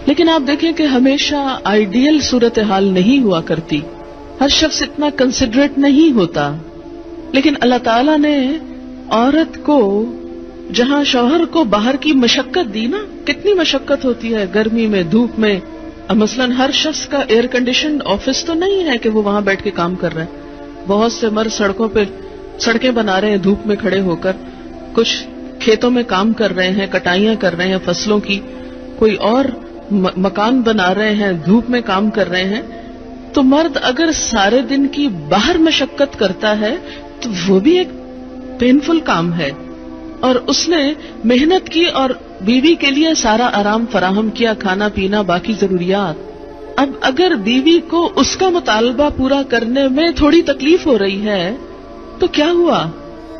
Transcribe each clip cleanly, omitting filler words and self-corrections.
لیکن آپ دیکھیں کہ ہمیشہ آئیڈیل صورتحال نہیں ہوا کرتی، ہر شخص اتنا کنسیڈریٹ نہیں ہوتا. لیکن اللہ تعالیٰ نے عورت کو جہاں شوہر کو باہر کی مشقت دی نا، کتنی مشقت ہوتی ہے گرمی میں، دھوپ میں. مثلاً ہر شخص کا ایئر کنڈیشنڈ آفس تو نہیں ہے کہ وہ وہاں بیٹھ کے کام کر رہا ہے. بہت سے مرد سڑکوں پہ سڑکیں بنا رہے ہیں دھوپ میں کھڑے ہو کر، کچھ کھیتوں میں کام کر رہے ہیں، کٹائیاں کر رہے ہیں فصلوں کی، کوئی اور مکان بنا رہے ہیں، دھوپ میں کام کر رہے ہیں. تو مرد اگر سارے دن کی باہر مشقت کرتا ہے تو وہ بھی ایک پینفل کام ہے، اور اس نے محنت کی اور بیوی کے لیے سارا آرام فراہم کیا، کھانا پینا باقی ضروریات. اب اگر بیوی کو اس کا مطالبہ پورا کرنے میں تھوڑی تکلیف ہو رہی ہے تو کیا ہوا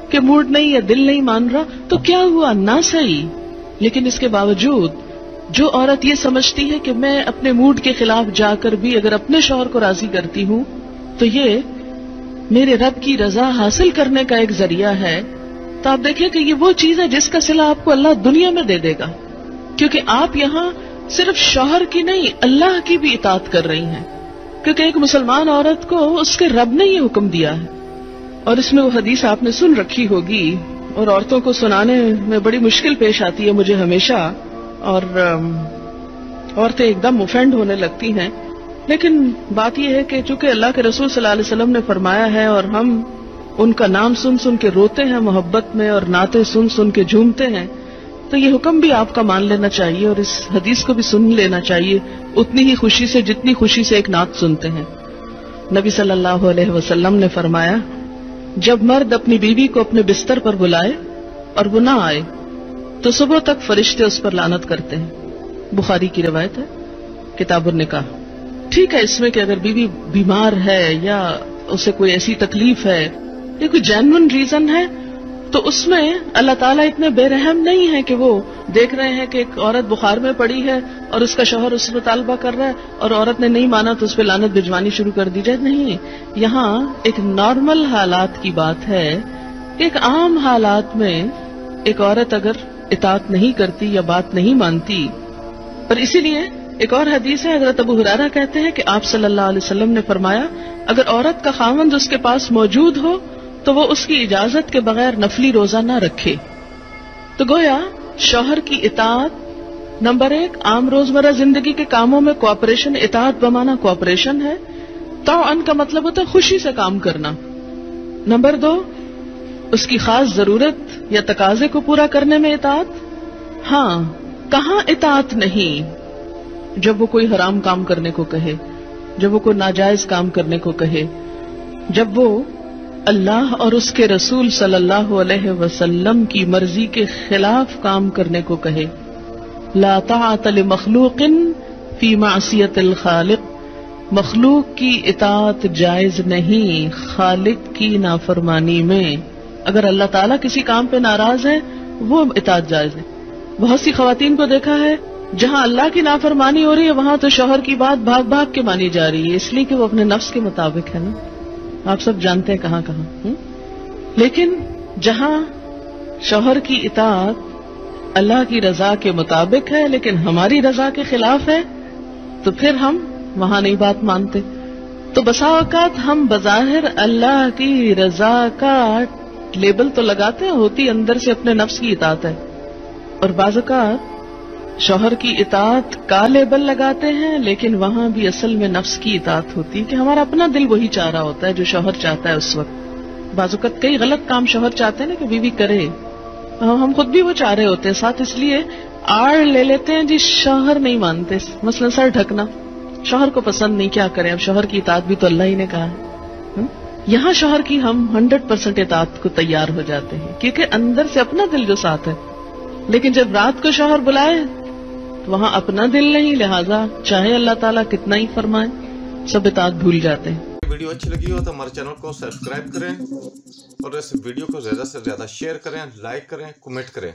کہ موڈ نہیں ہے، دل نہیں مان رہا تو کیا ہوا، نہ صحیح. لیکن اس کے باوجود جو عورت یہ سمجھتی ہے کہ میں اپنے موڈ کے خلاف جا کر بھی اگر اپنے شوہر کو راضی کرتی ہوں تو یہ میرے رب کی رضا حاصل کرنے کا ایک ذریعہ ہے، تو آپ دیکھیں کہ یہ وہ چیز ہے جس کا صلہ آپ کو اللہ دنیا میں دے دے گا، کیونکہ آپ یہاں صرف شوہر کی نہیں اللہ کی بھی اطاعت کر رہی ہیں. کیونکہ ایک مسلمان عورت کو اس کے رب نے یہ حکم دیا ہے. اور اس میں وہ حدیث آپ نے سن رکھی ہوگی اور عورتوں کو سنانے میں بڑی مشکل پیش آتی ہے مجھے ہمیشہ، اور عورتیں ایک دم اوفینڈ ہونے لگتی ہیں. لیکن بات یہ ہے کہ چونکہ اللہ کے رسول صلی اللہ علیہ وسلم نے فرمایا ہے اور ہم ان کا نام سن سن کے روتے ہیں محبت میں اور نعتیں سن سن کے جھومتے ہیں، تو یہ حکم بھی آپ کا مان لینا چاہیے اور اس حدیث کو بھی سن لینا چاہیے اتنی ہی خوشی سے جتنی خوشی سے ایک نعت سنتے ہیں. نبی صلی اللہ علیہ وسلم نے فرمایا جب مرد اپنی بیوی کو اپنے بستر پر بلائے اور وہ نہ آئے تو صبح تک فرشتے اس پر لعنت کرتے ہیں. بخاری کی روایت ہے کتاب النکاح. ٹھیک ہے اس میں کہ اگر بیوی بیمار ہے یا اسے کوئی ایسی تکلیف ہے یا کوئی جینون ریزن ہے تو اس میں اللہ تعالیٰ اتنے بے رحم نہیں ہے کہ وہ دیکھ رہے ہیں کہ ایک عورت بخار میں پڑی ہے اور اس کا شوہر اس سے مطالبہ کر رہا ہے اور عورت نے نہیں مانا تو اس پہ لعنت بھجوانی شروع کر دی جائے. نہیں، یہاں ایک نارمل حالات کی بات ہے. ایک عام حالات میں ایک عورت اگر اطاعت نہیں کرتی یا بات نہیں مانتی، اور اسی لیے ایک اور حدیث ہے حضرت ابو ہریرہ کہتے ہیں کہ آپ صلی اللہ علیہ وسلم نے فرمایا اگر عورت کا خاوند اس کے پاس موجود ہو تو وہ اس کی اجازت کے بغیر نفلی روزہ نہ رکھے. تو گویا شوہر کی اطاعت نمبر 1 عام روزمرہ زندگی کے کاموں میں کوآپریشن، اطاعت بمانا کوآپریشن ہے. طوعاً کا مطلب ہوتا ہے خوشی سے کام کرنا. نمبر 2 اس کی خاص ضرورت یا تقاضے کو پورا کرنے میں اطاعت. ہاں، کہاں اطاعت نہیں؟ جب وہ کوئی حرام کام کرنے کو کہے، جب وہ کوئی ناجائز کام کرنے کو کہے، جب وہ اللہ اور اس کے رسول صلی اللہ علیہ وسلم کی مرضی کے خلاف کام کرنے کو کہے. لا طاعت لمخلوق فی معصیت الخالق. مخلوق کی اطاعت جائز نہیں خالق کی نافرمانی میں. اگر اللہ تعالیٰ کسی کام پہ ناراض ہے وہ اطاعت جائز ہے. بہت سی خواتین کو دیکھا ہے جہاں اللہ کی نافرمانی ہو رہی ہے وہاں تو شوہر کی بات بھاگ بھاگ کے مانی جا رہی ہے، اس لیے کہ وہ اپنے نفس کے مطابق ہے نا. آپ سب جانتے ہیں کہاں کہاں. لیکن جہاں شوہر کی اطاعت اللہ کی رضا کے مطابق ہے لیکن ہماری رضا کے خلاف ہے تو پھر ہم وہاں نہیں بات مانتے. تو بسا اوقات ہم بظاہر اللہ کی رضا کا لیبل تو لگاتے ہیں، ہوتی اندر سے اپنے نفس کی اطاعت ہے. اور بعض اوقات شوہر کی اطاعت کا لیبل لگاتے ہیں لیکن وہاں بھی اصل میں نفس کی اطاعت ہوتی ہے کہ ہمارا اپنا دل وہی چاہ رہا ہوتا ہے جو شوہر چاہتا ہے اس وقت. بعض اوقات کئی غلط کام شوہر چاہتے ہیں نا کہ بیوی کرے، ہم خود بھی وہ چاہ رہے ہوتے ہیں ساتھ، اس لیے آڑ لے لیتے ہیں جی شوہر نہیں مانتے. مثلا سر ڈھکنا شوہر کو پسند نہیں، کیا کریں، اب شوہر کی اطاعت بھی تو اللہ ہی نے کہا ہے. یہاں شوہر کی ہم 100% اطاعت کو تیار ہو جاتے ہیں کیونکہ اندر سے اپنا دل جو ساتھ ہے. لیکن جب رات کو شوہر بلائے تو وہاں اپنا دل نہیں، لہٰذا چاہے اللہ تعالیٰ کتنا ہی فرمائے سب اطاعت بھول جاتے ہیں. ویڈیو اچھی لگی ہو تو ہمارے چینل کو سبسکرائب کریں اور اس ویڈیو کو زیادہ سے زیادہ شیئر کریں، لائک کریں، کمنٹ کریں.